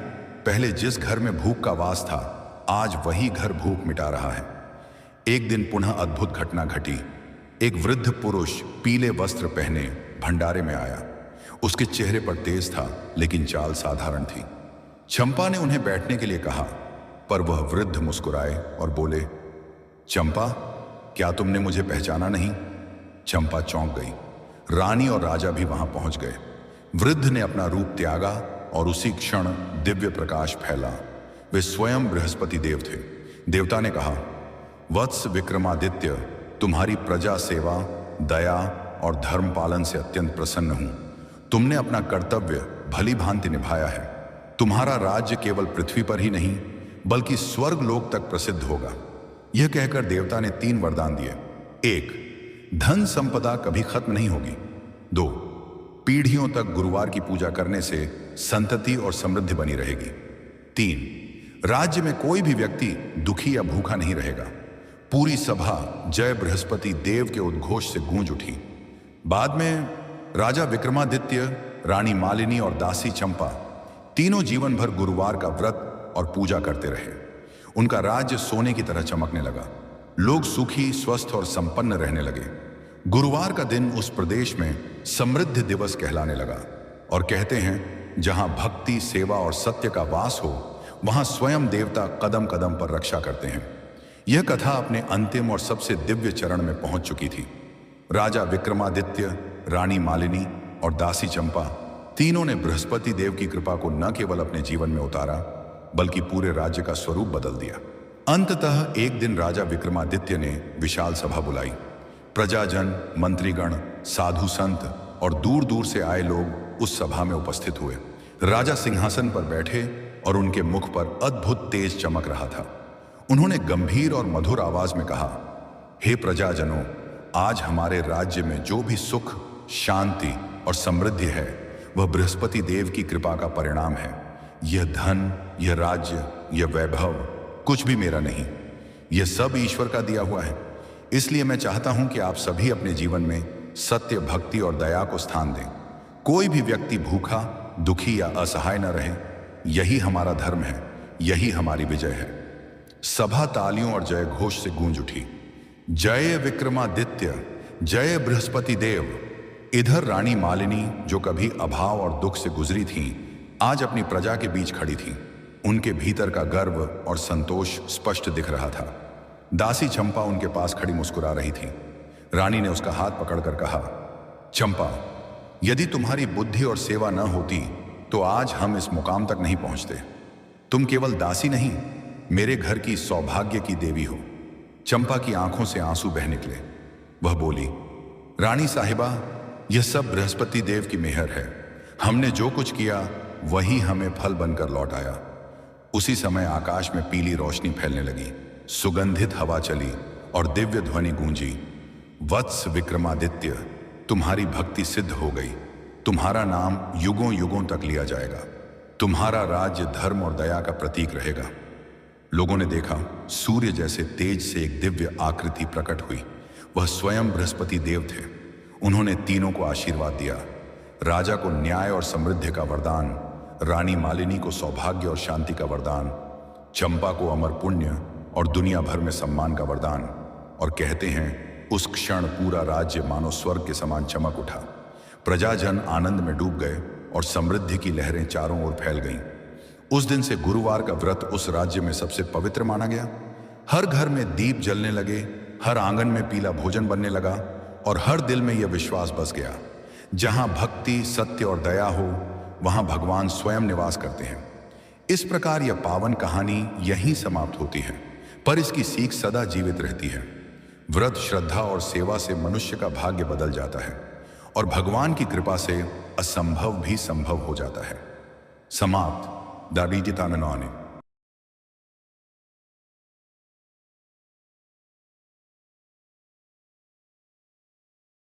पहले जिस घर में भूख का वास था, आज वही घर भूख मिटा रहा है। एक दिन पुनः अद्भुत घटना घटी। एक वृद्ध पुरुष पीले वस्त्र पहने भंडारे में आया। उसके चेहरे पर तेज था, लेकिन चाल साधारण थी। चंपा ने उन्हें बैठने के लिए कहा, पर वह वृद्ध मुस्कुराए और बोले, चंपा, क्या तुमने मुझे पहचाना नहीं? चंपा चौंक गई। रानी और राजा भी वहां पहुंच गए। वृद्ध ने अपना रूप त्यागा और उसी क्षण दिव्य प्रकाश फैला। वे स्वयं बृहस्पति देव थे। देवता ने कहा, वत्स विक्रमादित्य, तुम्हारी प्रजा सेवा, दया और धर्म पालन से अत्यंत प्रसन्न हूं। तुमने अपना कर्तव्य भली भांति निभाया है। तुम्हारा राज्य केवल पृथ्वी पर ही नहीं बल्कि स्वर्ग लोक तक प्रसिद्ध होगा। यह कहकर देवता ने 3 वरदान दिए। 1, धन संपदा कभी खत्म नहीं होगी। 2, पीढ़ियों तक गुरुवार की पूजा करने से संतति और समृद्धि बनी रहेगी। 3, राज्य में कोई भी व्यक्ति दुखी या भूखा नहीं रहेगा। पूरी सभा जय बृहस्पति देव के उद्घोष से गूंज उठी। बाद में राजा विक्रमादित्य, रानी मालिनी और दासी चंपा तीनों जीवन भर गुरुवार का व्रत और पूजा करते रहे। उनका राज्य सोने की तरह चमकने लगा। लोग सुखी, स्वस्थ और संपन्न रहने लगे। गुरुवार का दिन उस प्रदेश में समृद्धि दिवस कहलाने लगा और कहते हैं, जहां भक्ति, सेवा और सत्य का वास हो, वहां स्वयं देवता कदम कदम पर रक्षा करते हैं। यह कथा अपने अंतिम और सबसे दिव्य चरण में पहुंच चुकी थी। राजा विक्रमादित्य, रानी मालिनी और दासी चंपा तीनों ने बृहस्पति देव की कृपा को न केवल अपने जीवन में उतारा बल्कि पूरे राज्य का स्वरूप बदल दिया। अंततः एक दिन राजा विक्रमादित्य ने विशाल सभा बुलाई। प्रजाजन, मंत्रीगण, साधु संत और दूर दूर से आए लोग उस सभा में उपस्थित हुए। राजा सिंहासन पर बैठे और उनके मुख पर अद्भुत तेज चमक रहा था। उन्होंने गंभीर और मधुर आवाज में कहा, हे प्रजाजनों, आज हमारे राज्य में जो भी सुख, शांति और समृद्धि है वह बृहस्पति देव की कृपा का परिणाम है। यह धन, यह राज्य, यह वैभव कुछ भी मेरा नहीं, यह सब ईश्वर का दिया हुआ है। इसलिए मैं चाहता हूं कि आप सभी अपने जीवन में सत्य, भक्ति और दया को स्थान दें। कोई भी व्यक्ति भूखा, दुखी या असहाय न रहे। यही हमारा धर्म है, यही हमारी विजय है। सभा तालियों और जय घोष से गूंज उठी। जय विक्रमादित्य, जय बृहस्पति देव। इधर रानी मालिनी, जो कभी अभाव और दुख से गुजरी थीं, आज अपनी प्रजा के बीच खड़ी थीं। उनके भीतर का गर्व और संतोष स्पष्ट दिख रहा था। दासी चंपा उनके पास खड़ी मुस्कुरा रही थी। रानी ने उसका हाथ पकड़कर कहा, चंपा, यदि तुम्हारी बुद्धि और सेवा न होती तो आज हम इस मुकाम तक नहीं पहुंचते। तुम केवल दासी नहीं, मेरे घर की सौभाग्य की देवी हो। चंपा की आंखों से आंसू बह निकले। वह बोली, रानी साहिबा, यह सब बृहस्पति देव की मेहर है। हमने जो कुछ किया वही हमें फल बनकर लौट आया। उसी समय आकाश में पीली रोशनी फैलने लगी, सुगंधित हवा चली और दिव्य ध्वनि गूंजी। वत्स विक्रमादित्य, तुम्हारी भक्ति सिद्ध हो गई। तुम्हारा नाम युगों युगों तक लिया जाएगा। तुम्हारा राज्य धर्म और दया का प्रतीक रहेगा। लोगों ने देखा, सूर्य जैसे तेज से एक दिव्य आकृति प्रकट हुई। वह स्वयं बृहस्पति देव थे। उन्होंने तीनों को आशीर्वाद दिया। राजा को न्याय और समृद्धि का वरदान, रानी मालिनी को सौभाग्य और शांति का वरदान, चंपा को अमर पुण्य और दुनिया भर में सम्मान का वरदान। और कहते हैं, उस क्षण पूरा राज्य मानो स्वर्ग के समान चमक उठा। प्रजाजन आनंद में डूब गए और समृद्धि की लहरें चारों ओर फैल गईं। उस दिन से गुरुवार का व्रत उस राज्य में सबसे पवित्र माना गया। हर घर में दीप जलने लगे, हर आंगन में पीला भोजन बनने लगा और हर दिल में यह विश्वास बस गया, जहां भक्ति, सत्य और दया हो, वहां भगवान स्वयं निवास करते हैं। इस प्रकार यह पावन कहानी यहीं समाप्त होती है, पर इसकी सीख सदा जीवित रहती है। व्रत, श्रद्धा और सेवा से मनुष्य का भाग्य बदल जाता है और भगवान की कृपा से असंभव भी संभव हो जाता है। समाप्त। दादी की ताननौने।